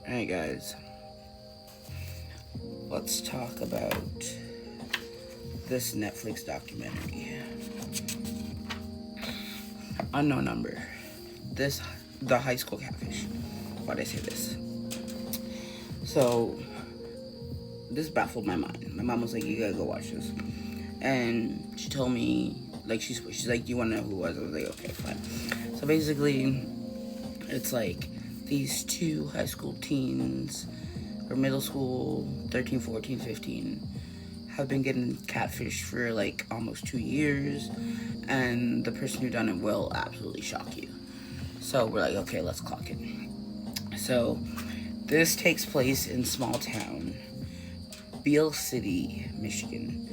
Alright, guys. Let's talk about this Netflix documentary. Unknown number. The high school catfish. Why'd I say this? So, this baffled my mind. My mom was like, you gotta go watch this. And she told me, like, she's like, do you wanna know who it was? I was like, okay, fine. So basically, it's like these two high school teens, or middle school, 13, 14, 15, have been getting catfish for like almost 2 years, and the person who done it will absolutely shock you. So we're like, okay, let's clock it. So this takes place in small town Beale City, Michigan.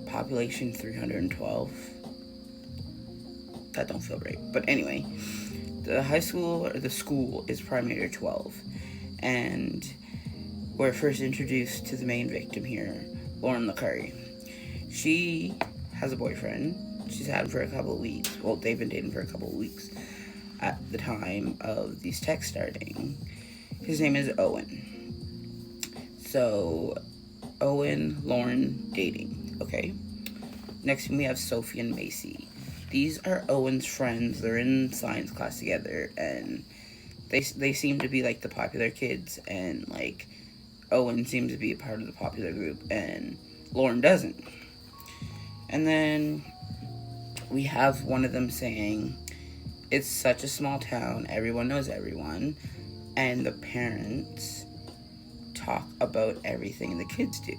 Population 312. That don't feel right. But anyway, the high school, or the school, is primary 12. And we're first introduced to the main victim here, Lauren LeCurry. She has a boyfriend. She's had him for a couple of weeks. Well, they've been dating for a couple of weeks at the time of these texts starting. His name is Owen. So, Owen, Lauren, dating. Okay. Next we have Sophie and Macy. These are Owen's friends. They're in science class together, and they seem to be like the popular kids, and like Owen seems to be a part of the popular group, and Lauren doesn't. And then we have one of them saying, it's such a small town, everyone knows everyone, and the parents talk about everything the kids do.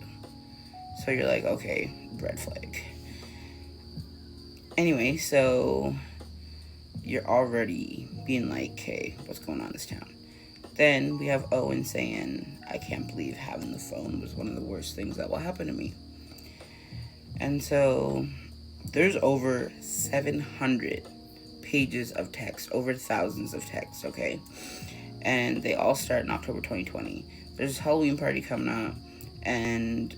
So you're like, okay, red flag. Anyway, so you're already being like, hey, what's going on in this town? Then we have Owen saying, I can't believe having the phone was one of the worst things that will happen to me. And so there's over 700 pages of text, over thousands of texts, okay? And they all start in October 2020. There's a Halloween party coming up, and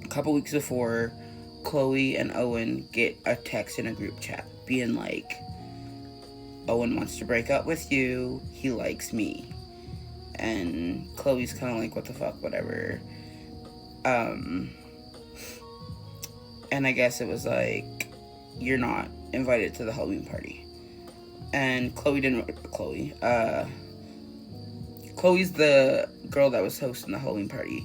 a couple weeks before, Chloe and Owen get a text in a group chat being like, Owen wants to break up with you, he likes me. And Chloe's kind of like, what the fuck, whatever. And I guess it was like, you're not invited to the Halloween party. And Chloe's the girl that was hosting the Halloween party.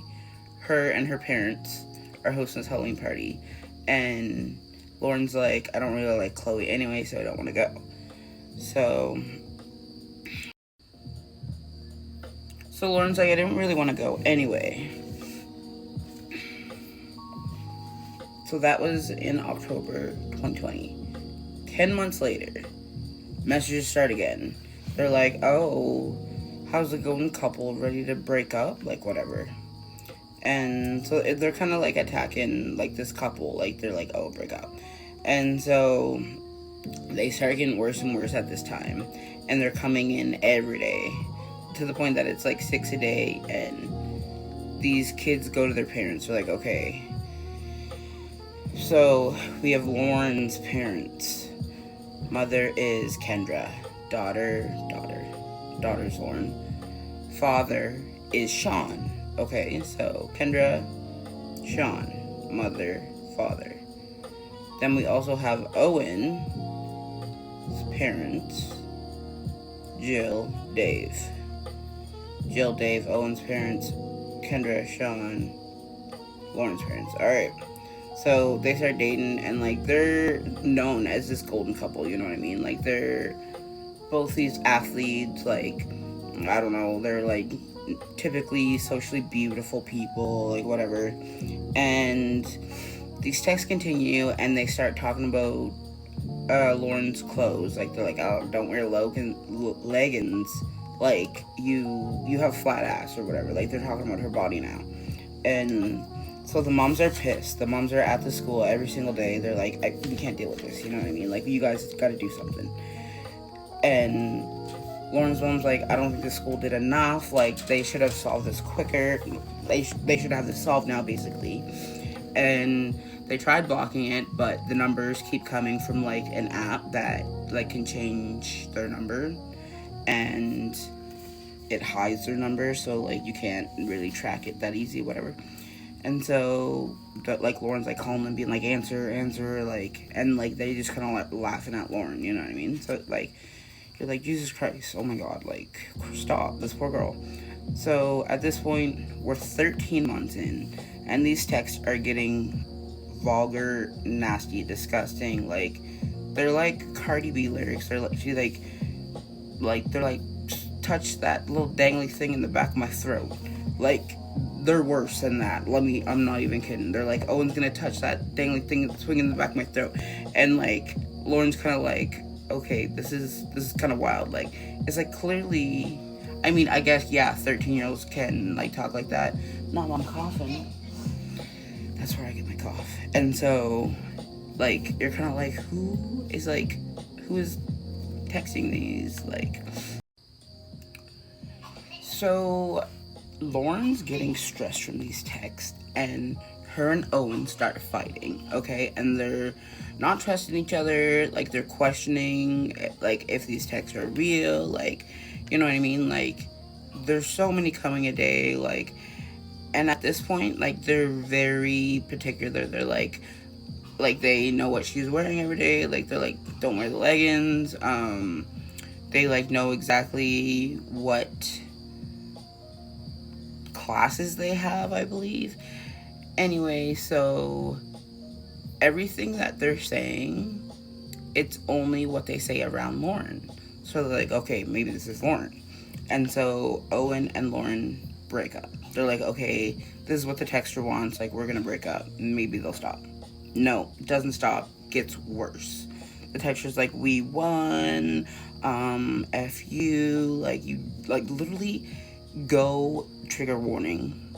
Her and her parents are hosting this Halloween party. And Lauren's like, I don't really like Chloe anyway, so I don't want to go. So Lauren's like, I didn't really want to go anyway. So that was in October 2020. 10 months later, messages start again. They're like, oh, how's it going, couple? Ready to break up? Like, whatever. And so they're kind of like attacking like this couple. Like, they're like, oh, break up. And so they start getting worse and worse at this time. And they're coming in every day, to the point that it's like 6 a day. And these kids go to their parents. They're like, okay. So we have Lauren's parents. Mother is Kendra. Daughter's Lauren. Father is Sean. Okay, so Kendra, Sean, mother, father. Then we also have Owen's parents, Jill, Dave. Jill, Dave, Owen's parents, Kendra, Sean, Lauren's parents. Alright, so they start dating, and like they're known as this golden couple, you know what I mean? Like they're both these athletes, like, I don't know, they're like typically socially beautiful people, like whatever. And these texts continue, and they start talking about Lauren's clothes. Like they're like, oh, don't wear leggings, like you have flat ass or whatever. Like they're talking about her body now. And so the moms are pissed. The moms are at the school every single day. They're like, we can't deal with this, you know what I mean? Like, you guys gotta do something. And Lauren's mom's like, I don't think the school did enough. Like, they should have solved this quicker. They should have this solved now, basically. And they tried blocking it, but the numbers keep coming from, like, an app that, like, can change their number. And it hides their number, so like you can't really track it that easy, whatever. And so, like Lauren's like calling them, being like, answer, answer, like, and like they just kind of like laughing at Lauren, you know what I mean? So like, you're like, Jesus Christ, oh my God, like, stop, this poor girl. So at this point, we're 13 months in, and these texts are getting vulgar, nasty, disgusting. Like, they're like Cardi B lyrics. They're like, they're like, touch that little dangly thing in the back of my throat. Like, they're worse than that. I'm not even kidding. They're like, Owen's gonna touch that dangly thing swinging in the back of my throat. And like, Lauren's kind of like, okay, this is kind of wild. Like, it's like clearly, I mean, I guess, yeah, 13-year-olds can like talk like that. Not while I'm coughing. That's where I get my cough. And so, like, you're kind of like, who is texting these? Like, so Lauren's getting stressed from these texts, and her and Owen start fighting, okay? And they're not trusting each other, like, they're questioning, like, if these texts are real, like, you know what I mean? Like, there's so many coming a day, like, and at this point, like, they're very particular. They're like, they know what she's wearing every day, like, they're like, don't wear the leggings, they, like, know exactly what classes they have, I believe. Anyway, so everything that they're saying, it's only what they say around Lauren. So they're like, okay, maybe this is Lauren. And so Owen and Lauren break up. They're like, okay, this is what the texter wants, like, we're gonna break up. Maybe they'll stop. No, it doesn't stop. Gets worse. The texter's like, we won, F you, like, you, like, literally, go, trigger warning.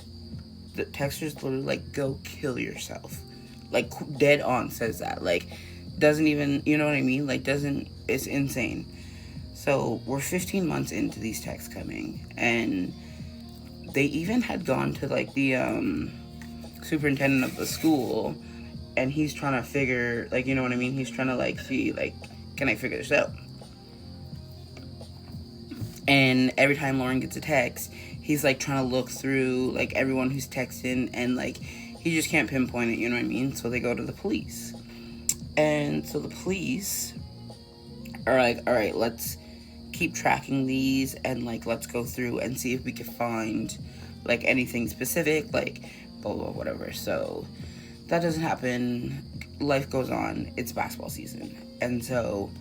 The texter's literally like, go kill yourself. Like, dead on says that. Like, doesn't even, you know what I mean? Like, doesn't, it's insane. So, we're 15 months into these texts coming, and they even had gone to, like, the, superintendent of the school, and he's trying to figure, like, you know what I mean? He's trying to, like, see, like, can I figure this out? And every time Lauren gets a text, he's like trying to look through like everyone who's texting, and like he just can't pinpoint it, you know what I mean? So they go to the police. And so the police are like, all right, let's keep tracking these, and like let's go through and see if we can find like anything specific, like blah blah whatever. So that doesn't happen. Life goes on. It's basketball season. And so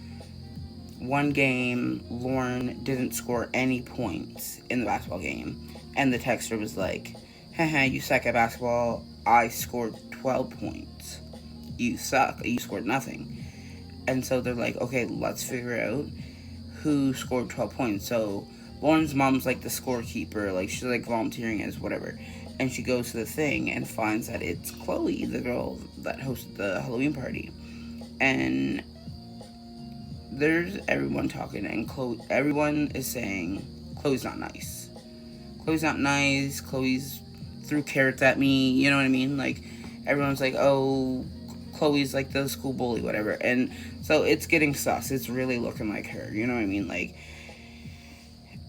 one game, Lauren didn't score any points in the basketball game, and the texter was like, haha, you suck at basketball. I scored 12 points. You suck. You scored nothing. And so they're like, okay, let's figure out who scored 12 points. So Lauren's mom's like the scorekeeper, like she's like volunteering as whatever. And she goes to the thing and finds that it's Chloe, the girl that hosted the Halloween party. And there's everyone talking, and everyone is saying Chloe's not nice. Chloe's not nice. Chloe's threw carrots at me. You know what I mean? Like, everyone's like, oh, Chloe's like the school bully, whatever. And so it's getting sus. It's really looking like her. You know what I mean? Like,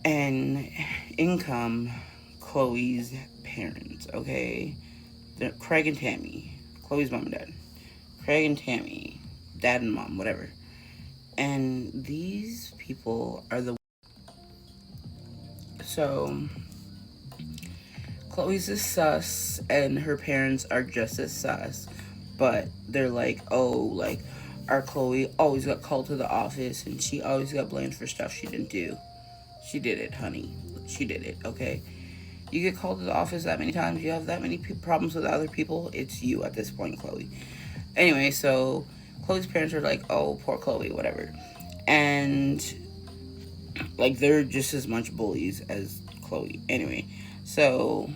and in come Chloe's parents, okay? They're Craig and Tammy. Chloe's mom and dad. Craig and Tammy. Dad and mom, whatever. And these people are the... So, Chloe's is sus, and her parents are just as sus. But they're like, oh, like, our Chloe always got called to the office, and she always got blamed for stuff she didn't do. She did it, honey. She did it, okay? You get called to the office that many times, you have that many problems with other people, it's you at this point, Chloe. Anyway, so Chloe's parents are like, oh, poor Chloe, whatever. And, like, they're just as much bullies as Chloe. Anyway, so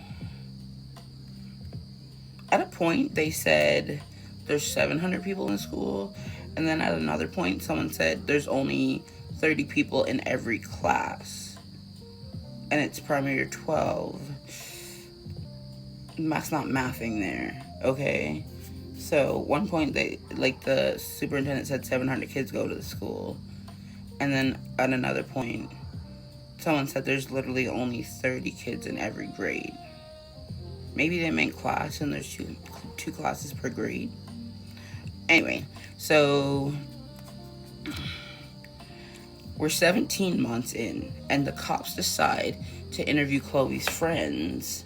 at a point, they said there's 700 people in school. And then at another point, someone said there's only 30 people in every class. And it's primary year 12. That's not mathing there, okay? So, one point, the superintendent said 700 kids go to the school. And then at another point, someone said there's literally only 30 kids in every grade. Maybe they meant class and there's two classes per grade. Anyway, so we're 17 months in, and the cops decide to interview Chloe's friends,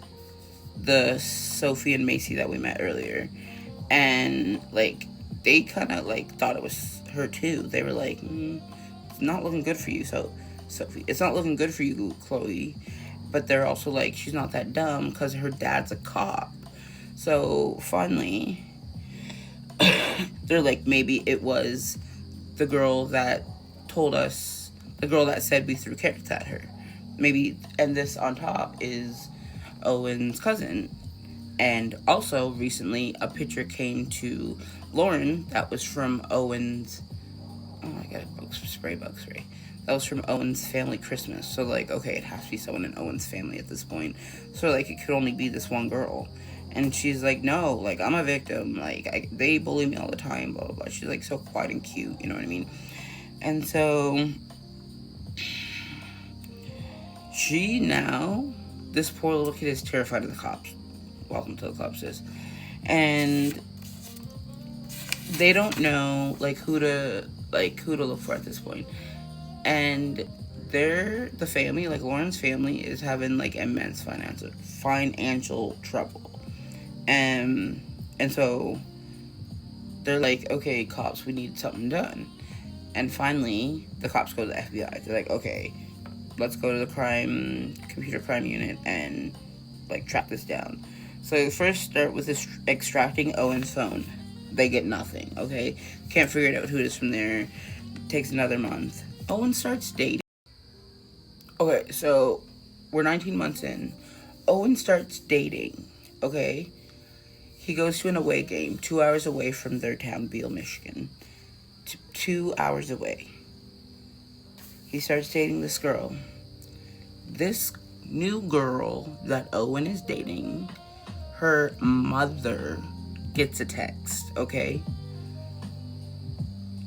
the Sophie and Macy that we met earlier. And, like, they kind of, like, thought it was her, too. They were like, it's not looking good for you, Sophie. It's not looking good for you, Chloe. But they're also like, she's not that dumb because her dad's a cop. So, finally, they're like, maybe it was the girl that told us, the girl that said we threw carrots at her. Maybe, and this on top is Owen's cousin. And also, recently, a picture came to Lauren that was from Owen's, oh, I got a bug spray. That was from Owen's family Christmas. So, like, okay, it has to be someone in Owen's family at this point. So, like, it could only be this one girl. And she's like, no, like, I'm a victim. Like, they bully me all the time, blah, blah, blah. She's, like, so quiet and cute, you know what I mean? And so, she now, this poor little kid is terrified of the cops. Welcome to the club, sis. And they don't know, like, who to look for at this point. And the family, like, Lauren's family is having, like, immense financial trouble. And so they're like, okay, cops, we need something done. And finally, the cops go to the FBI. They're like, okay, let's go to the computer crime unit and, like, track this down. So they first start with this extracting Owen's phone. They get nothing, okay? Can't figure out who it is from there. Takes another month. Owen starts dating. Okay, so we're 19 months in. Owen starts dating, okay? He goes to an away game 2 hours away from their town, Beale, Michigan. 2 hours away. He starts dating this girl. This new girl that Owen is dating, her mother gets a text, okay?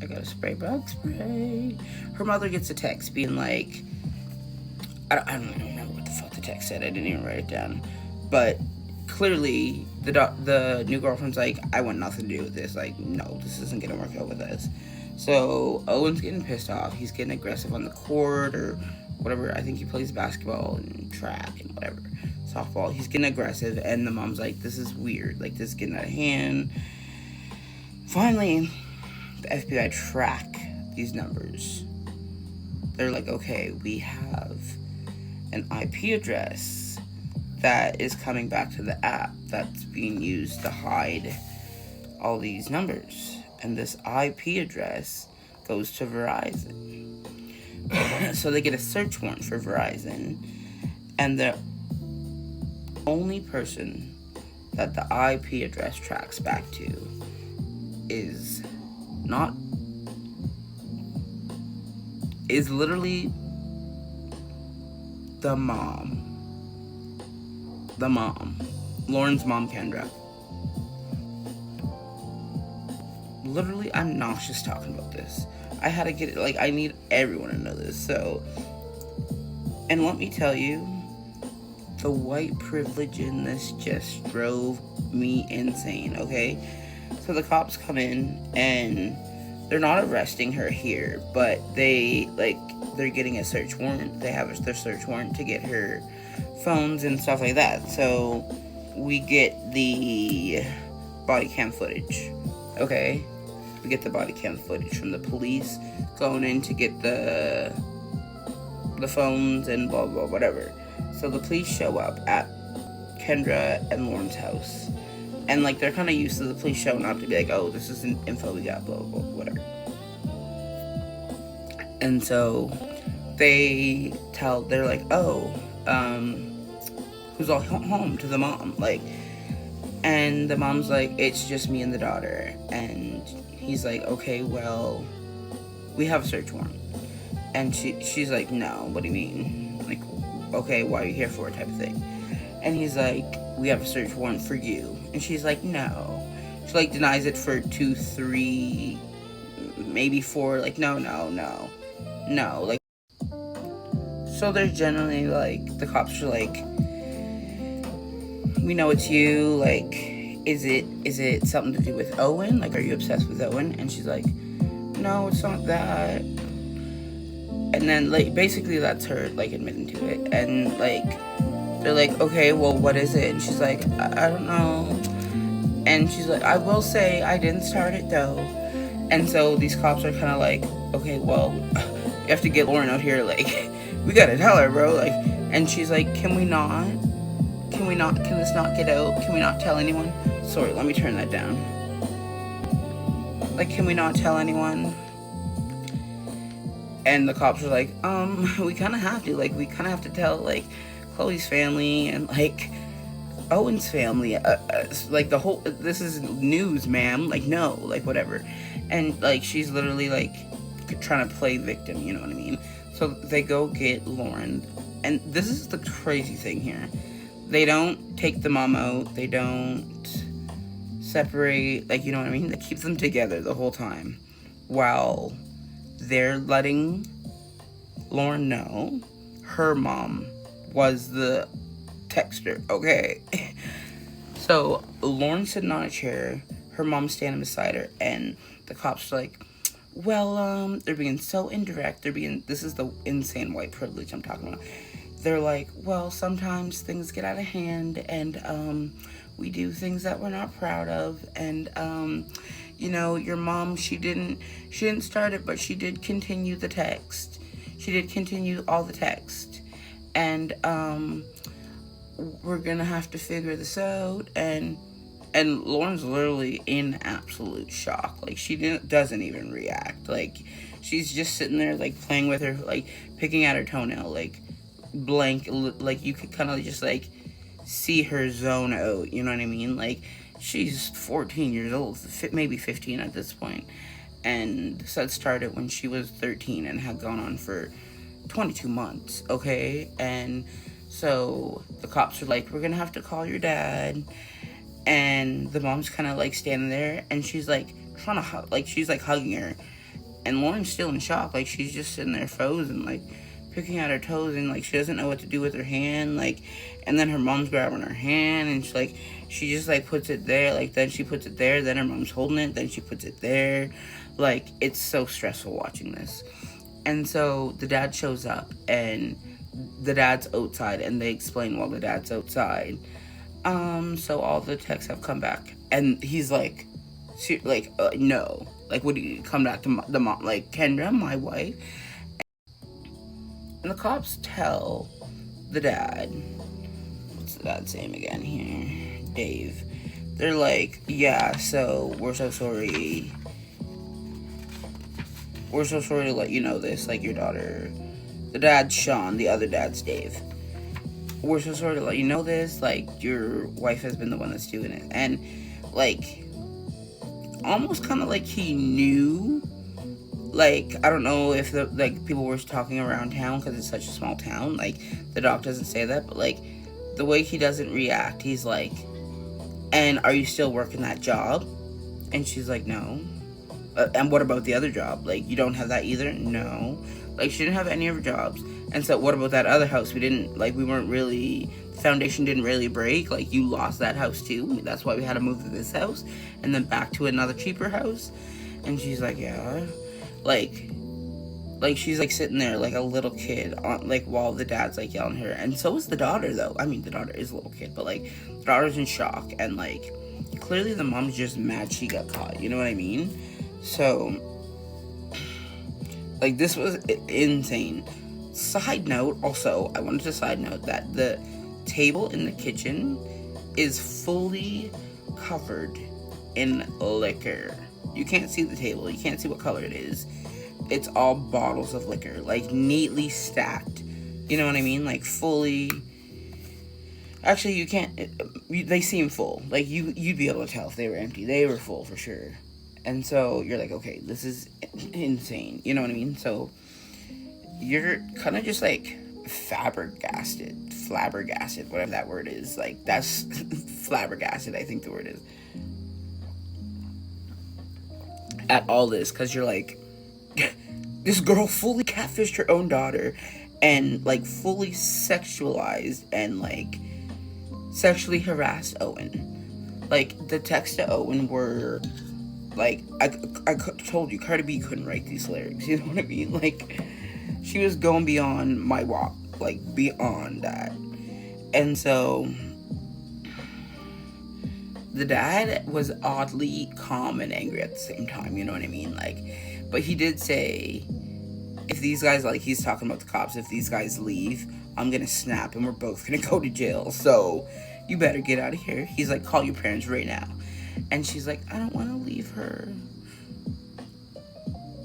I got a bug spray. Her mother gets a text being like, I don't even remember what the fuck the text said. I didn't even write it down. But clearly, the new girlfriend's like, I want nothing to do with this. Like, no, this isn't gonna work out with us. So Owen's getting pissed off. He's getting aggressive on the court or whatever. I think he plays basketball and track and whatever. Softball. He's getting aggressive, and the mom's like, this is weird. Like, this is getting out of hand. Finally, the FBI track these numbers. They're like, okay, we have an IP address that is coming back to the app that's being used to hide all these numbers. And this IP address goes to Verizon. So they get a search warrant for Verizon. And the only person that the IP address tracks back to is literally the mom. Lauren's mom, Kendra. Literally, I'm nauseous talking about this. I had to get it, like, I need everyone to know this, so. And let me tell you, the white privilege in this just drove me insane, okay? So the cops come in, and they're not arresting her here, but they're getting a search warrant. They have their search warrant to get her phones and stuff like that. So we get the body cam footage, okay? We get the body cam footage from the police going in to get the phones and blah, blah, whatever. So the police show up at Kendra and Lauren's house. And, like, they're kind of used to the police showing up to be like, oh, this is an info we got, blah, blah, blah, whatever. And so they're like, oh, who's all home to the mom? Like, and the mom's like, it's just me and the daughter. And he's like, okay, well, we have a search warrant. And she's like, no, what do you mean? Like, okay, why are you here for, type of thing. And he's like, we have a search warrant for you. And she's like, no. She, like, denies it for 2, 3, maybe 4, like, no, like. So they're generally like, the cops are like, we know it's you, like, is it something to do with Owen? Like, are you obsessed with Owen? And she's like, no, it's not that. And then, like, basically that's her, like, admitting to it. And, like, they're like, okay, well, what is it? And she's like, I don't know. And she's like, I will say I didn't start it, though. And so these cops are kind of like, okay, well, you have to get Lauren out here, like, we gotta tell her, bro, like. And she's like, can this not get out? Can we not tell anyone? Sorry, let me turn that down. Like, can we not tell anyone? And the cops are like, we kind of have to. Like, we kind of have to tell, like, Chloe's family and, like, Owen's family. Like, the whole, this is news, ma'am. Like, no, like, whatever. And, like, she's literally, like, trying to play victim, you know what I mean? So they go get Lauren. And this is the crazy thing here. They don't take the mom out. They don't separate, like, you know what I mean? They keep them together the whole time while they're letting Lauren know her mom was the texter, okay? So Lauren's sitting on a chair, her mom's standing beside her, and the cops are like, well, they're being so indirect. This is the insane white privilege I'm talking about. They're like, well, sometimes things get out of hand, and we do things that we're not proud of, and you know, your mom, she didn't start it, but she did continue the text. She did continue all the text, and we're gonna have to figure this out. And Lauren's literally in absolute shock. Like, she doesn't even react. Like, she's just sitting there, like, playing with her, like, picking at her toenail, like, blank. Like, you could kind of just, like, see her zone out, you know what I mean? Like, she's 14 years old, maybe 15 at this point. And so it started when she was 13 and had gone on for 22 months, okay? And so the cops are like, we're gonna have to call your dad. And the mom's kind of, like, standing there, and she's, like, trying to hug, like, she's, like, hugging her. And Lauren's still in shock. Like, she's just sitting there frozen, like, picking at her toes, and, like, she doesn't know what to do with her hand, like. And then her mom's grabbing her hand, and she just, like, puts it there, like, then she puts it there, then her mom's holding it, then she puts it there. Like, it's so stressful watching this. And so the dad shows up, and the dad's outside, and they explain while the dad's outside. So all the texts have come back, and he's like, no, like, would you come back to the mom, like, Kendra, my wife? And the cops tell the dad, what's the dad's name again here? Dave. They're like, yeah, so we're so sorry. We're so sorry to let you know this, like, your daughter. The dad's Sean, the other dad's Dave. We're so sorry to let you know this, like, your wife has been the one that's doing it. And, like, almost kind of like he knew. Like, I don't know if people were talking around town because it's such a small town. Like, the doc doesn't say that, but, like, the way he doesn't react, he's like, and are you still working that job? And she's like, no. And what about the other job? Like, you don't have that either? No. Like, she didn't have any of her jobs. And so what about that other house? The foundation didn't really break. Like, you lost that house too. That's why we had to move to this house and then back to another cheaper house. And she's like, yeah. Like she's, like, sitting there like a little kid like, while the dad's, like, yelling at her. And so is the daughter, though. I mean, the daughter is a little kid, but, like, the daughter's in shock. And, like, clearly the mom's just mad she got caught. You know what I mean? So, like, this was insane. Side note, also, I wanted to side note that the table in the kitchen is fully covered in liquor. You can't see the table. You can't see what color it is. It's all bottles of liquor, like, neatly stacked. You know what I mean? Like, fully. Actually, you can't. They seem full. Like, you'd be able to tell if they were empty. They were full for sure. And so you're like, okay, this is insane. You know what I mean? So you're kind of just, like, flabbergasted, whatever that word is. Like, that's flabbergasted, I think the word is. At all this, because you're like, this girl fully catfished her own daughter, and like fully sexualized and like sexually harassed Owen. Like the texts to Owen were like I told you Cardi B couldn't write these lyrics. You know what I mean? Like she was going beyond my walk, like beyond that. And so the dad was oddly calm and angry at the same time. You know what I mean? Like, but he did say, if these guys, like he's talking about the cops, if these guys leave, I'm gonna snap and we're both gonna go to jail. So you better get out of here. He's like, call your parents right now. And she's like, I don't want to leave her.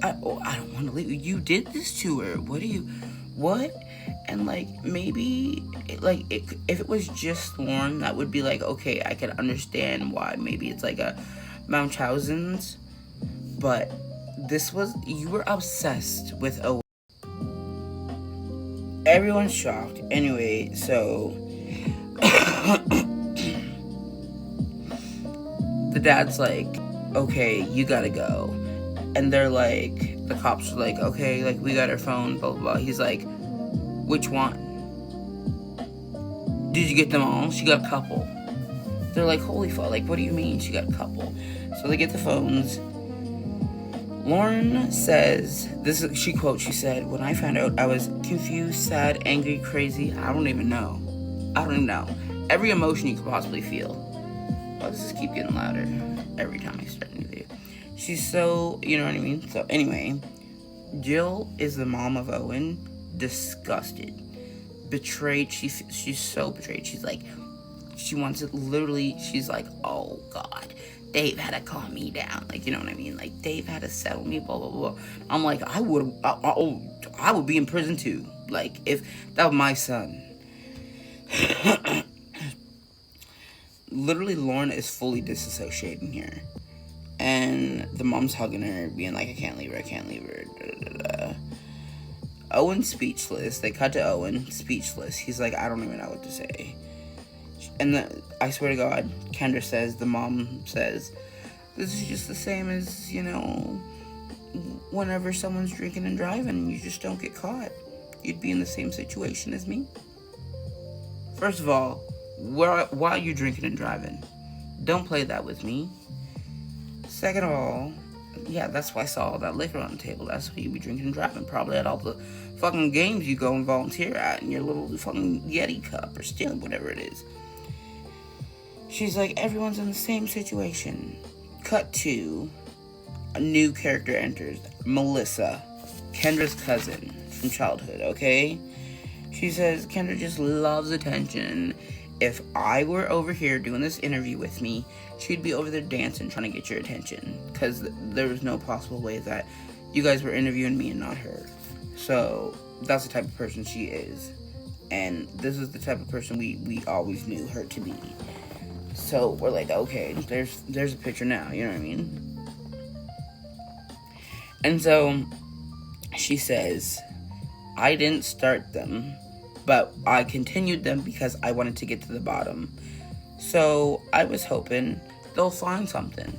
I don't want to leave. You did this to her. What? And like maybe like if it was just Lauren, that would be like, okay, I could understand why. Maybe it's like a Munchausen's, but this was, you were obsessed with Owen. Everyone's shocked. Anyway, so the dad's like, okay, you gotta go. And they're like, the cops are like, okay, like we got our phone, blah, blah, blah. He's like, which one? Did you get them all? She got a couple. They're like, holy fuck, like what do you mean she got a couple? So they get the phones. Lauren says, she quotes, she said, when I found out, I was confused, sad, angry, crazy. I don't even know. Every emotion you could possibly feel. Oh, this just keep getting louder every time I start a new video. She's so, you know what I mean? So anyway, Jill is the mom of Owen, disgusted, betrayed. She's so betrayed. She's like, she wants it literally. She's like, oh God, Dave had to calm me down. Like, you know what I mean? Like, Dave had to settle me, blah, blah, blah. I'm like, I would be in prison too. Like, if that was my son. Literally, Lauren is fully disassociating here. And the mom's hugging her, being like, I can't leave her. Da, da, da. Owen's speechless. They cut to Owen, speechless. He's like, I don't even know what to say. And I swear to God, Kendra says, the mom says, this is just the same as, you know, whenever someone's drinking and driving and you just don't get caught. You'd be in the same situation as me. First of all, why are you drinking and driving? Don't play that with me. Second of all, yeah, that's why I saw all that liquor on the table. That's why you be drinking and driving. Probably at all the fucking games you go and volunteer at in your little fucking Yeti cup or still whatever it is. She's like, everyone's in the same situation. Cut to, a new character enters. Melissa, Kendra's cousin from childhood, okay? She says, Kendra just loves attention. If I were over here doing this interview with me, she'd be over there dancing, trying to get your attention. Because there was no possible way that you guys were interviewing me and not her. So, that's the type of person she is. And this is the type of person we always knew her to be. So, we're like, okay, there's a picture now, you know what I mean? And so, she says, I didn't start them, but I continued them because I wanted to get to the bottom. So I was hoping they'll find something.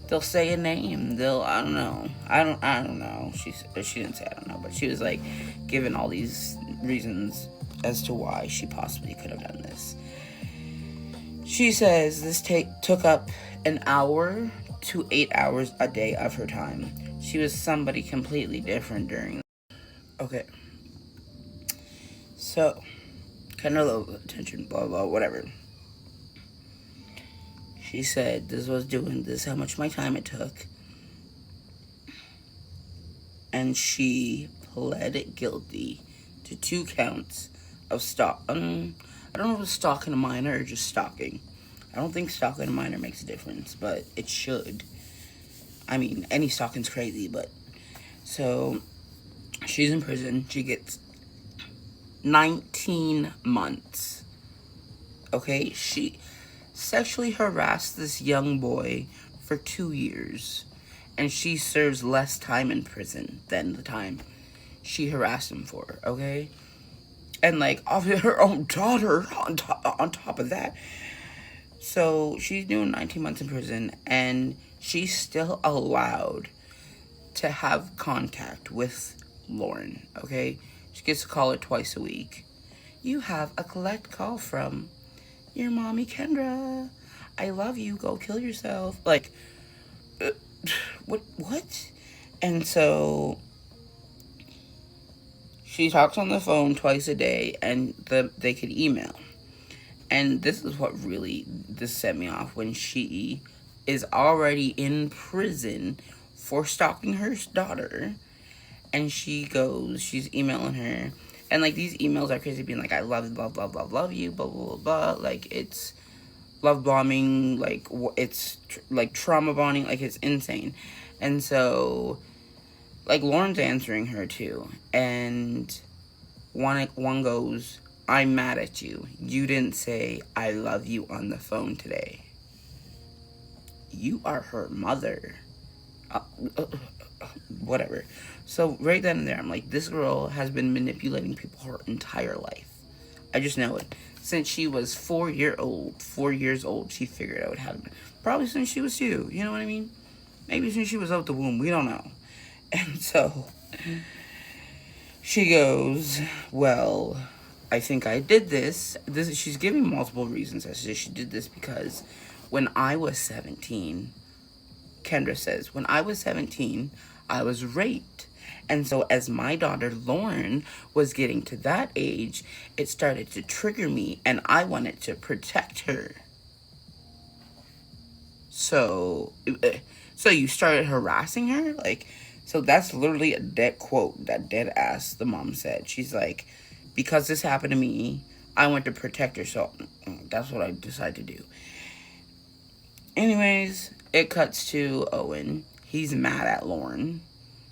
They'll say a name. I don't know. I don't know. She didn't say I don't know, but she was like giving all these reasons as to why she possibly could have done this. She says this took up an hour to 8 hours a day of her time. She was somebody completely different during. Okay. So, kind of low attention, blah, blah, whatever. She said this was doing this, how much my time it took. And she pled guilty to 2 counts of I don't know if it's stalking a minor or just stalking. I don't think stalking a minor makes a difference, but it should. I mean, any stalking's crazy, but. So, she's in prison. She gets 19 months. Okay? She sexually harassed this young boy for 2 years. And she serves less time in prison than the time she harassed him for. Okay? And, like, obviously her own daughter on top of that. So, she's doing 19 months in prison. And she's still allowed to have contact with Lauren. Okay? She gets to call her twice a week. You have a collect call from your mommy Kendra. I love you. Go kill yourself. Like, what? And so she talks on the phone twice a day, and they could email. And this is what really this set me off, when she is already in prison for stalking her daughter, and she's emailing her, and like these emails are crazy, being like, I love you, blah blah blah, like it's love bombing, like it's like trauma bonding, like it's insane. And so like Lauren's answering her too, and one goes, I'm mad at you. You didn't say I love you on the phone today. You are her mother. Uh, uh, Whatever. So right then and there, I'm like, this girl has been manipulating people her entire life. I just know it. Since she was 4 years old, she figured out how to. Probably since she was 2. You know what I mean? Maybe since she was out the womb. We don't know. And so she goes, well, I think I did this. She's giving multiple reasons as to she did this, because when I was 17, Kendra says, when I was 17, I was raped. And so as my daughter Lauren was getting to that age, it started to trigger me, and I wanted to protect her. So you started harassing her? Like, so that's literally a dead quote, that dead ass the mom said. She's like, because this happened to me, I went to protect her, so that's what I decided to do. Anyways, it cuts to Owen. He's mad at Lauren.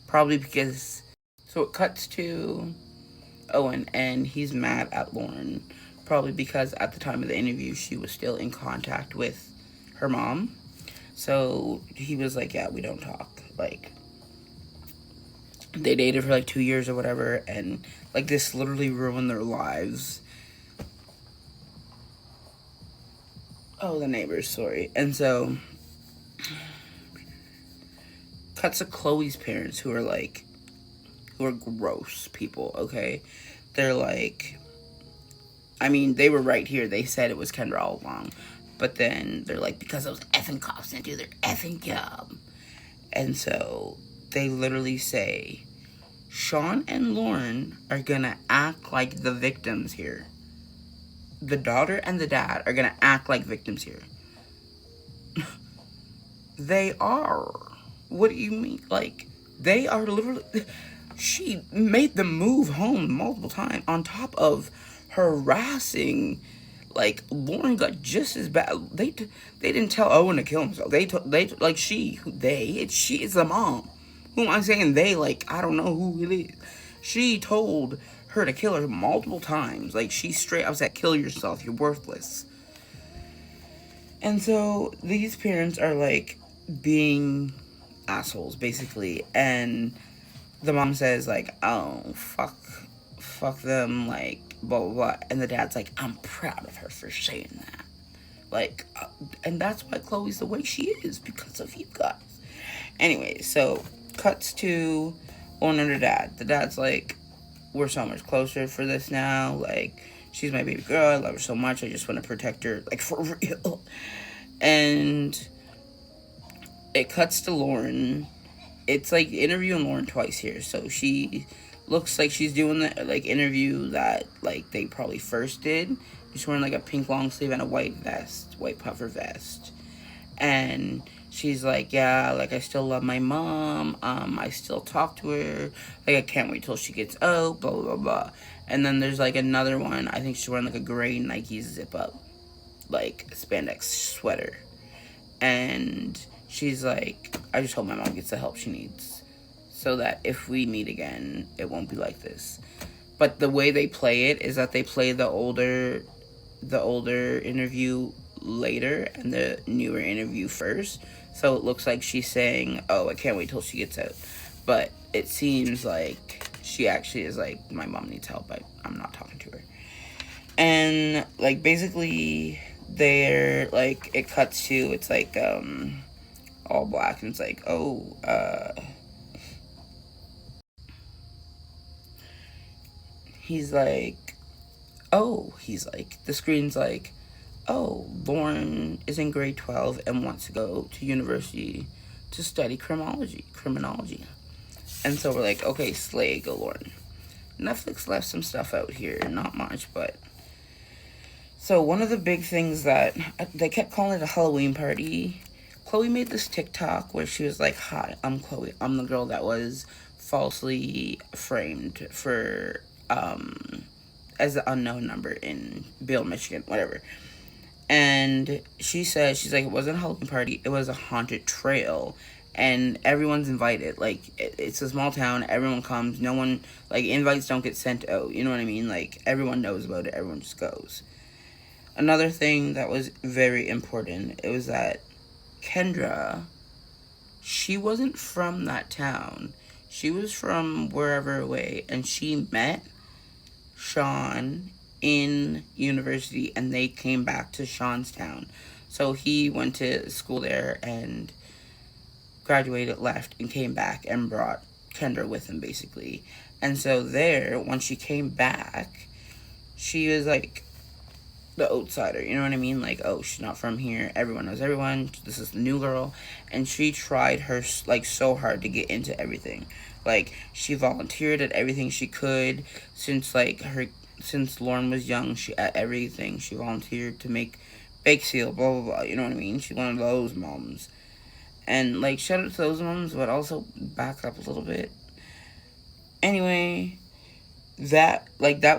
Probably because... So it cuts to Owen, and he's mad at Lauren. Probably because at the time of the interview, she was still in contact with her mom. So he was like, yeah, we don't talk. Like, they dated for like 2 years or whatever, and like this literally ruined their lives. Oh, the neighbors, sorry. And so cuts to Chloe's parents, who are gross people, okay? They're like, I mean, they were right here. They said it was Kendra all along. But then they're like, because those effing cops didn't do their effing job. And so they literally say, Sean and Lauren are gonna act like the victims here. The daughter and the dad are gonna act like victims here. They are. What do you mean? Like, they are literally... She made them move home multiple times, on top of harassing. Like, Lauren got just as bad. They didn't tell Owen to kill himself. She is the mom. Who am I saying they? Like, I don't know who it is. She told her to kill her multiple times. Like, she straight up said, kill yourself, you're worthless. And so these parents are like being assholes, basically. And the mom says, like, oh, fuck them, like, blah, blah, blah. And the dad's like, I'm proud of her for saying that. Like, and that's why Chloe's the way she is, because of you guys. Anyway, so cuts to Lauren and her dad. The dad's like, we're so much closer for this now. Like, she's my baby girl. I love her so much. I just want to protect her, like, for real. And it cuts to Lauren. It's like interviewing Lauren twice here. So she looks like she's doing the like interview that like they probably first did. She's wearing like a pink long sleeve and a white puffer vest. And she's like, yeah, like I still love my mom. I still talk to her. Like I can't wait till she gets out, blah blah blah. And then there's like another one. I think she's wearing like a gray Nike zip up, like spandex sweater. And she's like, I just hope my mom gets the help she needs, so that if we meet again, it won't be like this. But the way they play it is that they play the older interview later and the newer interview first. So it looks like she's saying, oh, I can't wait till she gets out. But it seems like she actually is like, my mom needs help, I'm not talking to her. And like basically they're like, it cuts to, it's like all black, and it's like, oh, he's like, the screen's like, oh, Lauren is in grade 12 and wants to go to university to study criminology. And so we're like, okay, slay, go Lauren. Netflix left some stuff out here, not much, but. So one of the big things that, they kept calling it a Halloween party. Chloe made this TikTok where she was like, hi, I'm Chloe. I'm the girl that was falsely framed for, as the unknown number in Bill, Michigan, whatever. And she said, she's like, it wasn't a Halloween party, it was a haunted trail. And everyone's invited. Like, it's a small town, everyone comes, no one, like, invites don't get sent out, you know what I mean? Like, everyone knows about it, everyone just goes. Another thing that was very important, it was that Kendra, she wasn't from that town. She was from wherever away, and she met Sean in university, and they came back to Sean's town. So he went to school there and graduated, left, and came back and brought Kendra with him, basically. And so there, when she came back, she was like the outsider, you know what I mean? Like, oh, she's not from here, everyone knows everyone, this is the new girl. And she tried her, like, so hard to get into everything. Like, she volunteered at everything she could since Lauren was young. She at everything she volunteered to make bake sale, blah blah blah, you know what I mean? She's one of those moms. And, like, shout out to those moms, but also back up a little bit. Anyway, that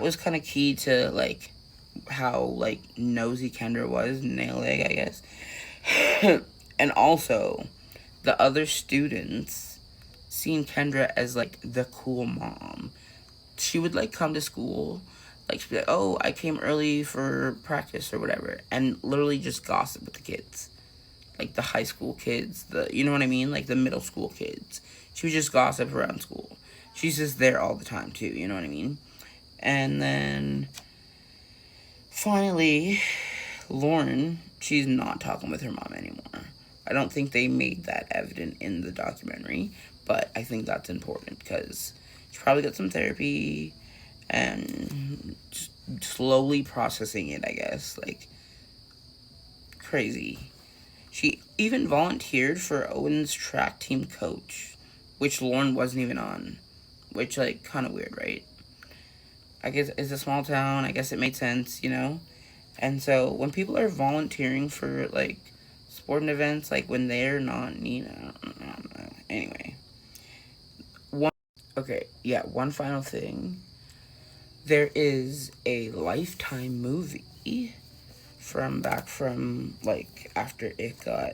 was kind of key to, like, how, like, nosy Kendra was, nail egg, I guess. And also, the other students seen Kendra as, like, the cool mom. She would, like, come to school, like, she'd be like, oh, I came early for practice or whatever, and literally just gossip with the kids. Like, the high school kids, you know what I mean? Like, the middle school kids. She would just gossip around school. She's just there all the time, too, you know what I mean? And then finally, Lauren, she's not talking with her mom anymore. I don't think they made that evident in the documentary, but I think that's important because she probably got some therapy and just slowly processing it, I guess. Like, crazy. She even volunteered for Owen's track team coach, which Lauren wasn't even on, which, like, kind of weird, right? I guess it's a small town. I guess it made sense, you know? And so when people are volunteering for, like, sporting events, like, when they're not needed, I don't know. Anyway. One final thing. There is a Lifetime movie from like, after it got,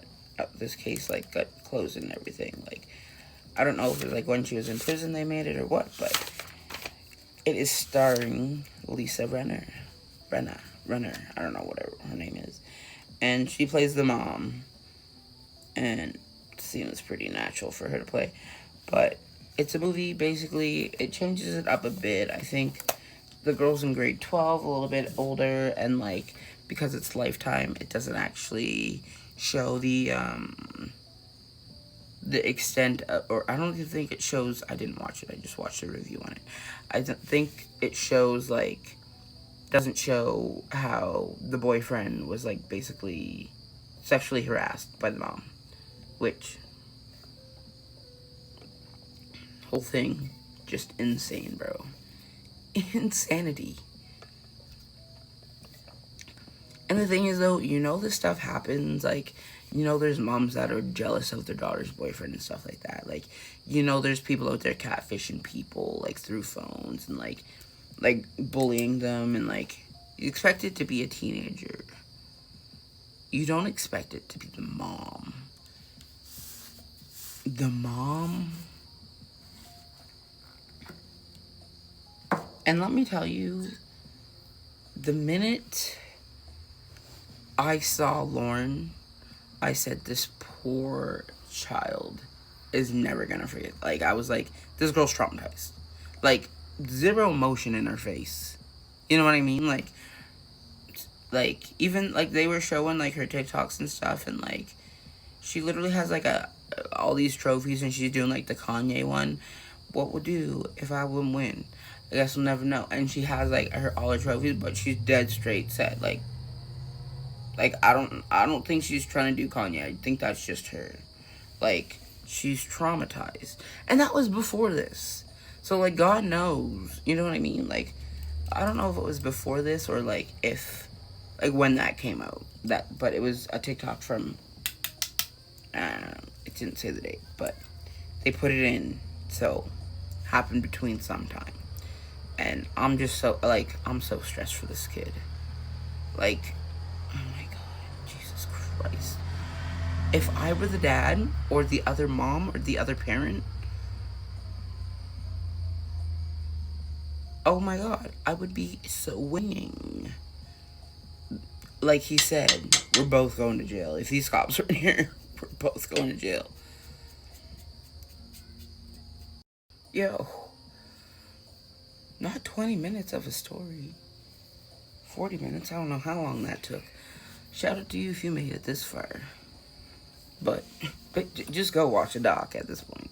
this case, like, got closed and everything. Like, I don't know if it was, like, when she was in prison they made it or what, but it is starring Lisa Renner. I don't know, whatever her name is. And she plays the mom. And it seems pretty natural for her to play. But it's a movie, basically, it changes it up a bit. I think the girl's in grade 12, a little bit older, and, like, because it's Lifetime, it doesn't actually show the extent of, or I don't even think it shows, I didn't watch it, I just watched a review on it. I don't think it shows, like, doesn't show how the boyfriend was, like, basically sexually harassed by the mom, which, whole thing, just insane, bro. Insanity. And the thing is, though, you know this stuff happens, like, you know there's moms that are jealous of their daughter's boyfriend and stuff like that. Like, you know there's people out there catfishing people, like, through phones and, like, bullying them, and, like, you expect it to be a teenager. You don't expect it to be the mom. The mom? And let me tell you, the minute I saw Lauren, I said, this poor child is never gonna forget. Like, I was like, this girl's traumatized. Like, zero emotion in her face. You know what I mean? Like, even, like, they were showing, like, her TikToks and stuff, and, like, she literally has, like, all these trophies, and she's doing, like, the Kanye one. What would do if I wouldn't win? I guess we'll never know. And she has like all her trophies, but she's dead straight set. Like I don't think she's trying to do Kanye. I think that's just her. Like, she's traumatized. And that was before this. So like, God knows. You know what I mean? Like, I don't know if it was before this or like if like when that came out. But it was a TikTok from it didn't say the date, but they put it in, so happened between sometime. And I'm just so like, I'm so stressed for this kid. Like, oh my God, Jesus Christ. If I were the dad or the other mom or the other parent, oh my God, I would be so winning. Like he said, we're both going to jail. If these cops are in here, we're both going to jail. Yo, not 20 minutes of a story. 40 minutes, I don't know how long that took. Shout out to you if you made it this far. But just go watch a doc at this point.